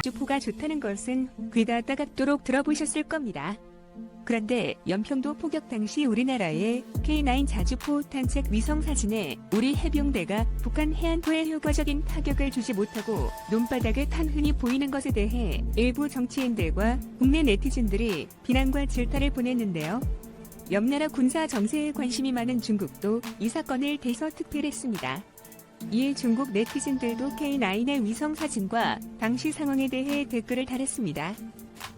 자주포가 좋다는 것은 귀가 따갑도록 들어보셨을 겁니다. 그런데 연평도 포격 당시 우리나라의 K9 자주포 탄착 위성 사진에 우리 해병대가 북한 해안포에 효과적인 타격을 주지 못하고 논바닥을 탄 흔히 보이는 것에 대해 일부 정치인들과 국내 네티즌들이 비난과 질타를 보냈는데요. 옆나라 군사 정세에 관심이 많은 중국도 이 사건을 대서특필했습니다. 이에 중국 네티즌들도 K9의 위성 사진과 당시 상황에 대해 댓글을 달았습니다.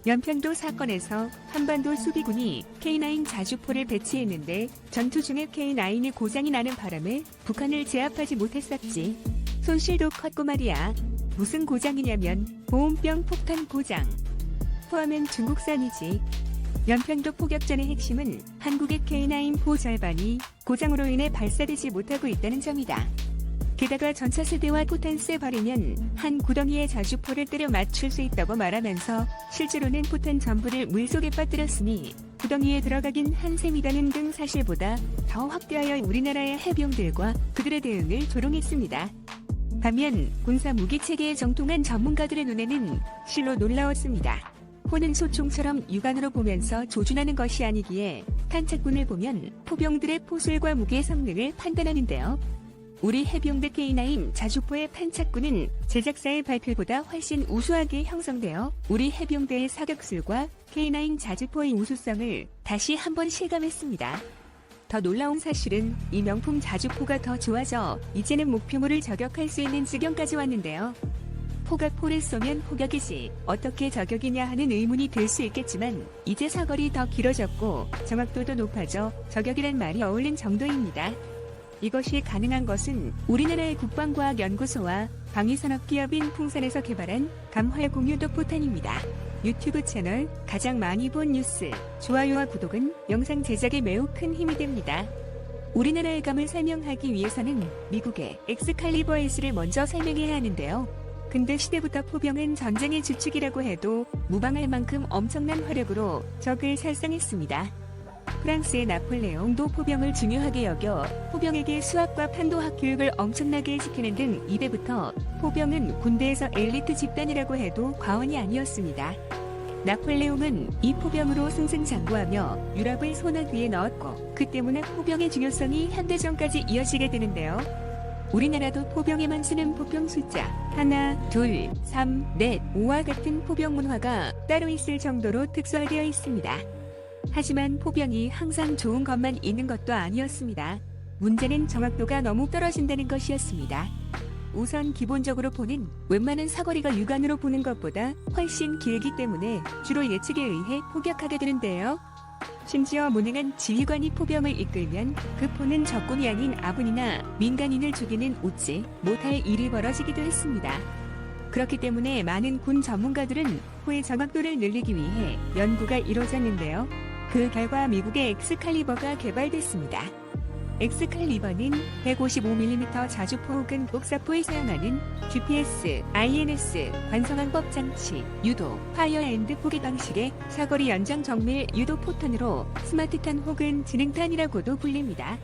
연평도 사건에서 한반도 수비군이 K9 자주포를 배치했는데 전투 중에 K9이 고장이 나는 바람에 북한을 제압하지 못했었지. 손실도 컸고 말이야. 무슨 고장이냐면 보온병 폭탄 고장. 포함은 중국산이지. 연평도 포격전의 핵심은 한국의 K9 포 절반이 고장으로 인해 발사되지 못하고 있다는 점이다. 게다가 전차 세대와 포탄 세 발이면 한 구덩이에 자주포를 때려 맞출 수 있다고 말하면서 실제로는 포탄 전부를 물속에 빠뜨렸으니 구덩이에 들어가긴 한 셈이다는 등 사실보다 더 확대하여 우리나라의 해병들과 그들의 대응을 조롱했습니다. 반면 군사 무기 체계에 정통한 전문가들의 눈에는 실로 놀라웠습니다. 포는 소총처럼 육안으로 보면서 조준하는 것이 아니기에 탄착군을 보면 포병들의 포술과 무기의 성능을 판단하는데요. 우리 해병대 K9 자주포의 탄착군은 제작사의 발표보다 훨씬 우수하게 형성되어 우리 해병대의 사격술과 K9 자주포의 우수성을 다시 한번 실감했습니다. 더 놀라운 사실은 이 명품 자주포가 더 좋아져 이제는 목표물을 저격할 수 있는 지경까지 왔는데요. 포가 포를 쏘면 포격이지 어떻게 저격이냐 하는 의문이 들 수 있겠지만 이제 사거리 더 길어졌고 정확도도 높아져 저격이란 말이 어울린 정도입니다. 이것이 가능한 것은 우리나라의 국방과학연구소와 방위산업기업인 풍산에서 개발한 감활공유도 포탄입니다. 유튜브 채널 가장 많이 본 뉴스, 좋아요와 구독은 영상 제작에 매우 큰 힘이 됩니다. 우리나라의 감을 설명하기 위해서는 미국의 엑스칼리버 S를 먼저 설명해야 하는데요. 근대 시대부터 포병은 전쟁의 주축이라고 해도 무방할 만큼 엄청난 화력으로 적을 살상했습니다. 프랑스의 나폴레옹도 포병을 중요하게 여겨 포병에게 수학과 판도학 교육을 엄청나게 시키는 등 이때부터 포병은 군대에서 엘리트 집단이라고 해도 과언이 아니었습니다. 나폴레옹은 이 포병으로 승승장구하며 유럽을 손아귀에 위에 넣었고 그 때문에 포병의 중요성이 현대전까지 이어지게 되는데요. 우리나라도 포병에만 쓰는 포병 숫자 1, 2, 3, 4, 5와 같은 포병 문화가 따로 있을 정도로 특수화되어 있습니다. 하지만 포병이 항상 좋은 것만 있는 것도 아니었습니다. 문제는 정확도가 너무 떨어진다는 것이었습니다. 우선 기본적으로 포는 웬만한 사거리가 육안으로 보는 것보다 훨씬 길기 때문에 주로 예측에 의해 포격하게 되는데요. 심지어 무능한 지휘관이 포병을 이끌면 그 포는 적군이 아닌 아군이나 민간인을 죽이는 웃지 못할 일이 벌어지기도 했습니다. 그렇기 때문에 많은 군 전문가들은 포의 정확도를 늘리기 위해 연구가 이루어졌는데요. 그 결과 미국의 엑스칼리버가 개발됐습니다. 엑스칼리버는 155mm 자주포 혹은 복사포에 사용하는 GPS, INS, 관성항법 장치, 유도, 파이어앤드 포기 방식의 사거리 연장 정밀 유도 포탄으로 스마트탄 혹은 지능탄이라고도 불립니다.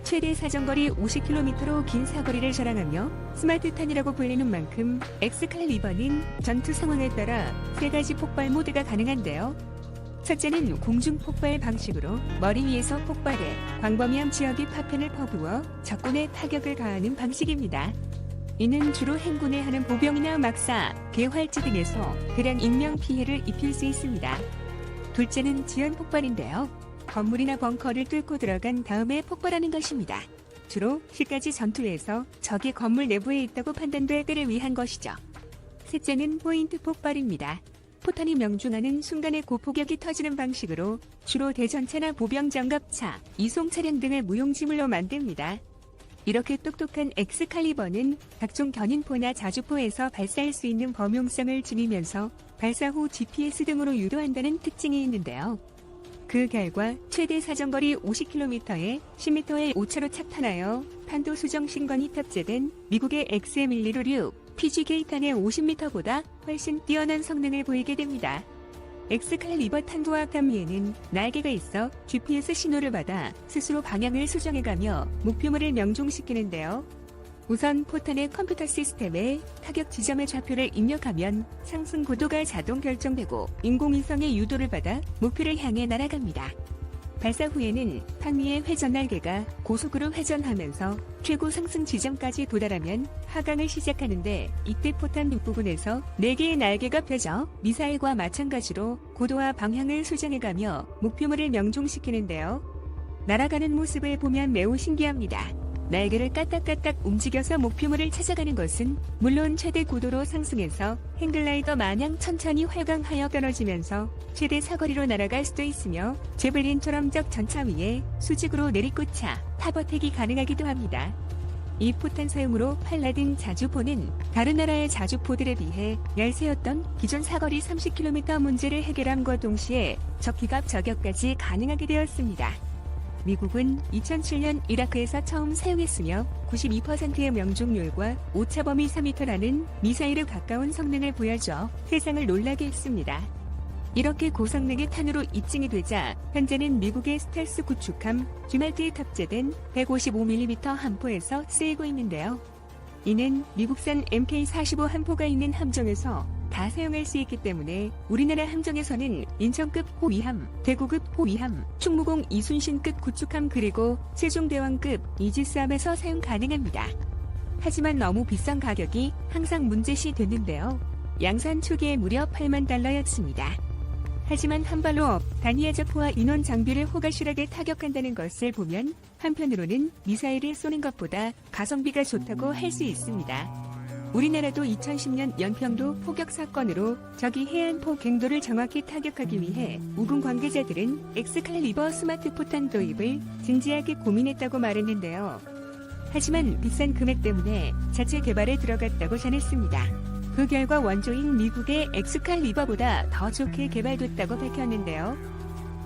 최대 사정거리 50km로 긴 사거리를 자랑하며 스마트탄이라고 불리는 만큼 엑스칼리버는 전투 상황에 따라 3가지 폭발 모드가 가능한데요. 첫째는 공중폭발 방식으로 머리 위에서 폭발해 광범위한 지역의 파편을 퍼부어 적군에 타격을 가하는 방식입니다. 이는 주로 행군을 하는 보병이나 막사, 개활지 등에서 대량 인명피해를 입힐 수 있습니다. 둘째는 지연폭발인데요. 건물이나 벙커를 뚫고 들어간 다음에 폭발하는 것입니다. 주로 실까지 전투에서 적이 건물 내부에 있다고 판단될 때를 위한 것이죠. 셋째는 포인트 폭발입니다. 포탄이 명중하는 순간에 고폭격이 터지는 방식으로 주로 대전차나 보병 장갑차, 이송 차량 등을 무용지물로 만듭니다. 이렇게 똑똑한 엑스칼리버는 각종 견인포나 자주포에서 발사할 수 있는 범용성을 지니면서 발사 후 GPS 등으로 유도한다는 특징이 있는데요. 그 결과 최대 사정거리 50km에 10m의 오차로 착탄하여 판도 수정 신관이 탑재된 미국의 XM115 PGK탄의 50m보다 훨씬 뛰어난 성능을 보이게 됩니다. 엑스칼리버 탄도와 탐위에는 날개가 있어 GPS 신호를 받아 스스로 방향을 수정해가며 목표물을 명중시키는데요. 우선 포탄의 컴퓨터 시스템에 타격 지점의 좌표를 입력하면 상승 고도가 자동 결정되고 인공위성의 유도를 받아 목표를 향해 날아갑니다. 발사 후에는 판 위의 회전 날개가 고속으로 회전하면서 최고 상승 지점까지 도달하면 하강을 시작하는데, 이때 포탄 뒷부분에서 4개의 날개가 펴져 미사일과 마찬가지로 고도와 방향을 수정해가며 목표물을 명중시키는데요. 날아가는 모습을 보면 매우 신기합니다. 날개를 까딱까딱 움직여서 목표물을 찾아가는 것은 물론 최대 고도로 상승해서 행글라이더 마냥 천천히 활강하여 떨어지면서 최대 사거리로 날아갈 수도 있으며, 제벨린처럼 적 전차 위에 수직으로 내리꽂아 탑어택이 가능하기도 합니다. 이 포탄 사용으로 팔라딘 자주포는 다른 나라의 자주포들에 비해 열세였던 기존 사거리 30km 문제를 해결함과 동시에 적기갑 저격까지 가능하게 되었습니다. 미국은 2007년 이라크에서 처음 사용했으며 92%의 명중률과 오차범위 4m라는 미사일에 가까운 성능을 보여줘 세상을 놀라게 했습니다. 이렇게 고성능의 탄으로 입증이 되자 현재는 미국의 스텔스 구축함 듀말트에 탑재된 155mm 함포에서 쓰이고 있는데요. 이는 미국산 MK45 함포가 있는 함정에서 다 사용할 수 있기 때문에 우리나라 함정에서는 인천급 호위함, 대구급 호위함, 충무공 이순신급 구축함 그리고 세종대왕급 이지스함에서 사용 가능합니다. 하지만 너무 비싼 가격이 항상 문제시 됐는데요. 양산 초기에 무려 $80,000였습니다. 하지만 한 발로 다니아자포와 인원 장비를 호가실하게 타격한다는 것을 보면 한편으로는 미사일을 쏘는 것보다 가성비가 좋다고 할 수 있습니다. 우리나라도 2010년 연평도 포격 사건으로 적이 해안포 갱도를 정확히 타격하기 위해 우군 관계자들은 엑스칼리버 스마트 포탄 도입을 진지하게 고민했다고 말했는데요. 하지만 비싼 금액 때문에 자체 개발에 들어갔다고 전했습니다. 그 결과 원조인 미국의 엑스칼리버보다 더 좋게 개발됐다고 밝혔는데요.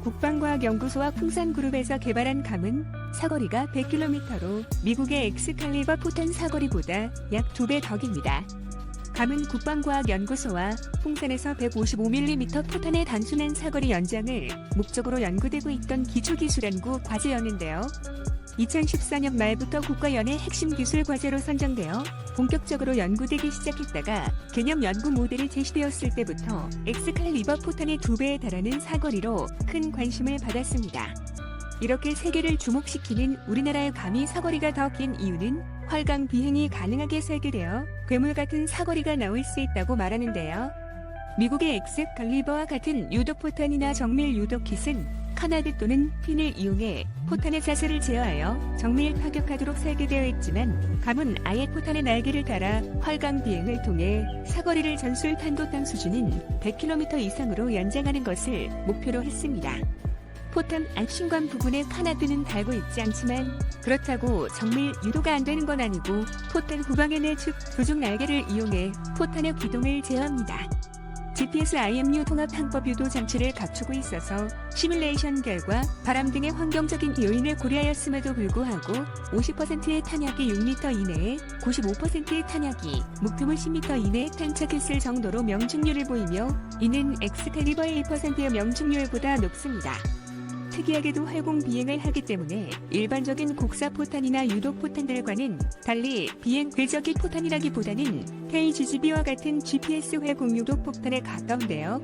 국방과학연구소와 풍산그룹에서 개발한 감은 사거리가 100km로 미국의 엑스칼리버 포탄 사거리보다 약 2배 더 깁니다. 감은 국방과학연구소와 풍산에서 155mm 포탄의 단순한 사거리 연장을 목적으로 연구되고 있던 기초기술연구 과제였는데요. 2014년 말부터 국가연의 핵심 기술 과제로 선정되어 본격적으로 연구되기 시작했다가 개념 연구 모델이 제시되었을 때부터 엑스칼리버 포탄의 2배에 달하는 사거리로 큰 관심을 받았습니다. 이렇게 세계를 주목시키는 우리나라의 감이 사거리가 더 긴 이유는 활강 비행이 가능하게 설계되어 괴물 같은 사거리가 나올 수 있다고 말하는데요. 미국의 엑스칼리버와 같은 유도포탄이나 정밀 유도킷은 카나드 또는 핀을 이용해 포탄의 자세를 제어하여 정밀 타격하도록 설계되어 있지만, 감은 아예 포탄의 날개를 달아 활강 비행을 통해 사거리를 전술 탄도탄 수준인 100km 이상으로 연장하는 것을 목표로 했습니다. 포탄 안신관 부분에 카나드는 달고 있지 않지만 그렇다고 정밀 유도가 안 되는 건 아니고 포탄 후방의 내측 조종 날개를 이용해 포탄의 기동을 제어합니다. GPS IMU 통합 항법 유도 장치를 갖추고 있어서 시뮬레이션 결과 바람 등의 환경적인 요인을 고려하였음에도 불구하고 50%의 탄약이 6m 이내에 95%의 탄약이 목표물 10m 이내에 탄착했을 정도로 명중률을 보이며, 이는 엑스칼리버의 1%의 명중률보다 높습니다. 특이하게도 활공 비행을 하기 때문에 일반적인 곡사 포탄이나 유도 포탄들과는 달리 비행 궤적이 포탄이라기보다는 KGGB와 같은 GPS 활공 유도 포탄에 가까운데요.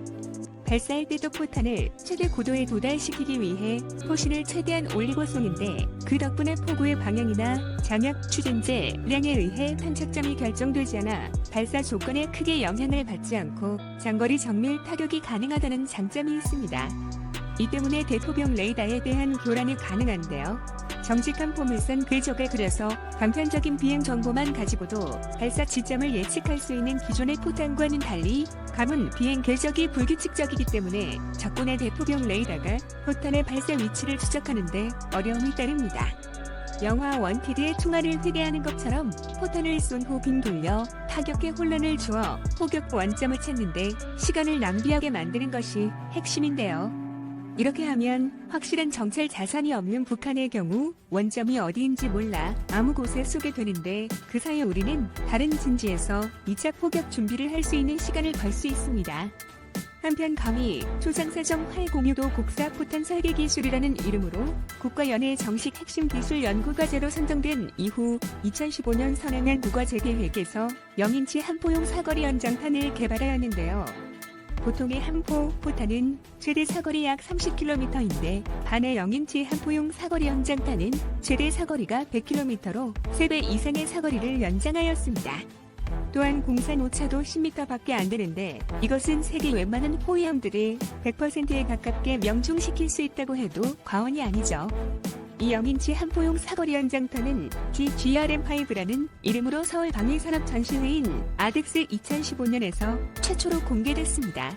발사할 때도 포탄을 최대 고도에 도달시키기 위해 포신을 최대한 올리고 쏘는데, 그 덕분에 포구의 방향이나 장약 추진제량에 의해 탄착점이 결정되지 않아 발사 조건에 크게 영향을 받지 않고 장거리 정밀 타격이 가능하다는 장점이 있습니다. 이 때문에 대포병 레이더에 대한 교란이 가능한데요. 정직한 포물선 궤적을 그려서 단편적인 비행 정보만 가지고도 발사 지점을 예측할 수 있는 기존의 포탄과는 달리 감은 비행 궤적이 불규칙적이기 때문에 적군의 대포병 레이더가 포탄의 발사 위치를 추적하는데 어려움이 따릅니다. 영화 원티드의 총알을 회대하는 것처럼 포탄을 쏜 후 빙 돌려 타격에 혼란을 주어 포격 원점을 찾는데 시간을 낭비하게 만드는 것이 핵심인데요. 이렇게 하면 확실한 정찰 자산이 없는 북한의 경우 원점이 어디인지 몰라 아무 곳에 쏘게 되는데, 그 사이에 우리는 다른 진지에서 2차 포격 준비를 할 수 있는 시간을 벌 수 있습니다. 한편 감히 초상사정 활공유도 곡사 포탄 설계 기술이라는 이름으로 국가연예 정식 핵심 기술 연구과제로 선정된 이후 2015년 선행한 국가재계획에서 0인치 한포용 사거리 연장탄을 개발하였는데요. 보통의 한포 포탄은 최대 사거리 약 30km인데 반의 0인치 한포용 사거리 연장탄은 최대 사거리가 100km로 3배 이상의 사거리를 연장하였습니다. 또한 공산 오차도 10m밖에 안 되는데 이것은 세계 웬만한 호위함들을 100%에 가깝게 명중시킬 수 있다고 해도 과언이 아니죠. 이 0인치 한포용 사거리 연장탄은 GRM5라는 이름으로 서울 방위산업전시회인 아덱스 2015년에서 최초로 공개됐습니다.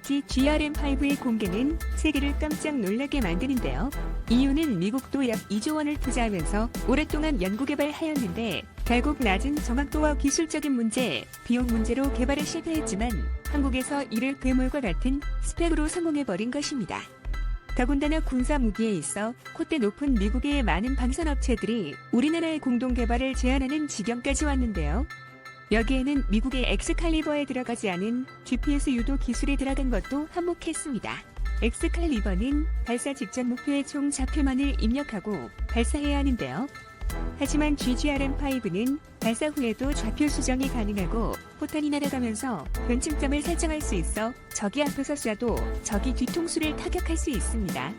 GRM5의 공개는 세계를 깜짝 놀라게 만드는데요. 이유는 미국도 약 2조 원을 투자하면서 오랫동안 연구개발하였는데 결국 낮은 정확도와 기술적인 문제, 비용 문제로 개발에 실패했지만 한국에서 이를 괴물과 같은 스펙으로 성공해버린 것입니다. 더군다나 군사 무기에 있어 콧대 높은 미국의 많은 방산업체들이 우리나라의 공동 개발을 제안하는 지경까지 왔는데요. 여기에는 미국의 엑스칼리버에 들어가지 않은 GPS 유도 기술이 들어간 것도 한몫했습니다. 엑스칼리버는 발사 직전 목표의 총 좌표만을 입력하고 발사해야 하는데요. 하지만 GRM5는 발사 후에도 좌표 수정이 가능하고 포탄이 날아가면서 변침점을 설정할 수 있어 적이 앞에서 쏴도 적이 뒤통수를 타격할 수 있습니다.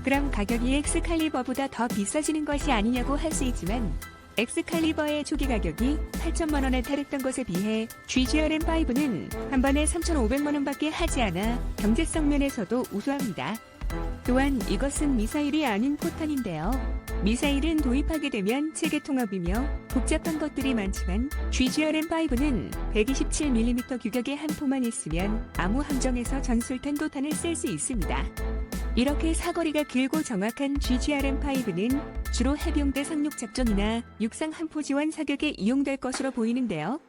그럼 가격이 엑스칼리버보다 더 비싸지는 것이 아니냐고 할 수 있지만 엑스칼리버의 초기 가격이 8천만 원에 달했던 것에 비해 GRM5는 한 번에 3,500만 원밖에 하지 않아 경제성 면에서도 우수합니다. 또한 이것은 미사일이 아닌 포탄인데요. 미사일은 도입하게 되면 체계 통합이며 복잡한 것들이 많지만 GRM5는 127mm 규격의 한 포만 있으면 아무 함정에서 전술탄도탄을 쓸 수 있습니다. 이렇게 사거리가 길고 정확한 GRM5는 주로 해병대 상륙작전이나 육상 한포 지원 사격에 이용될 것으로 보이는데요.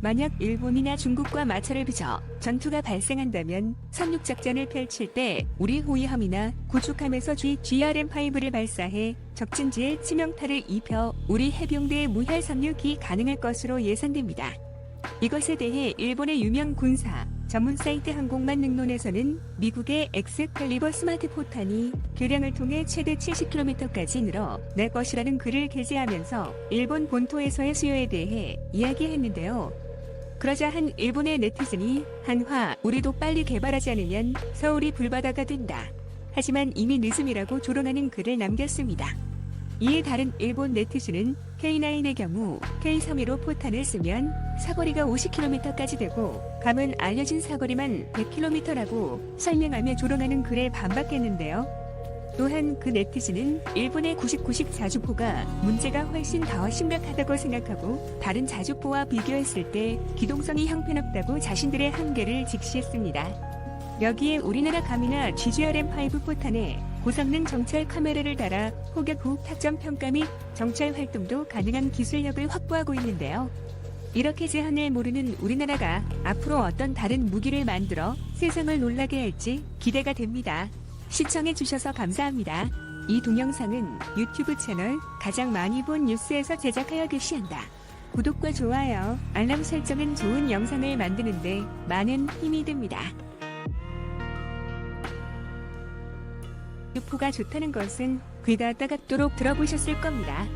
만약 일본이나 중국과 마찰을 빚어 전투가 발생한다면 상륙작전을 펼칠 때 우리 호위함이나 구축함에서 GRM5를 발사해 적진지에 치명타를 입혀 우리 해병대의 무혈 상륙이 가능할 것으로 예상됩니다. 이것에 대해 일본의 유명 군사 전문 사이트 항공만 능론에서는 미국의 엑스칼리버 스마트 포탄이 교량을 통해 최대 70km까지 늘어날 것이라는 글을 게재하면서 일본 본토에서의 수요에 대해 이야기했는데요. 그러자 한 일본의 네티즌이 한화 우리도 빨리 개발하지 않으면 서울이 불바다가 된다. 하지만 이미 늦음이라고 조롱하는 글을 남겼습니다. 이에 다른 일본 네티즌은 K9의 경우 K315 포탄을 쓰면 사거리가 50km까지 되고 감은 알려진 사거리만 100km라고 설명하며 조롱하는 글에 반박했는데요. 또한 그 네티즌은 일본의 9090 자주포가 문제가 훨씬 더 심각하다고 생각하고 다른 자주포와 비교했을 때 기동성이 형편없다고 자신들의 한계를 직시했습니다. 여기에 우리나라 감이나 GRM5 포탄에 고성능 정찰 카메라를 달아 포격 후 타점 평가 및 정찰 활동도 가능한 기술력을 확보하고 있는데요. 이렇게 제한을 모르는 우리나라가 앞으로 어떤 다른 무기를 만들어 세상을 놀라게 할지 기대가 됩니다. 시청해주셔서 감사합니다. 이 동영상은 유튜브 채널 가장 많이 본 뉴스에서 제작하여 게시한다. 구독과 좋아요, 알람 설정은 좋은 영상을 만드는데 많은 힘이 됩니다. 유포가 좋다는 것은 귀가 따갑도록 들어보셨을 겁니다.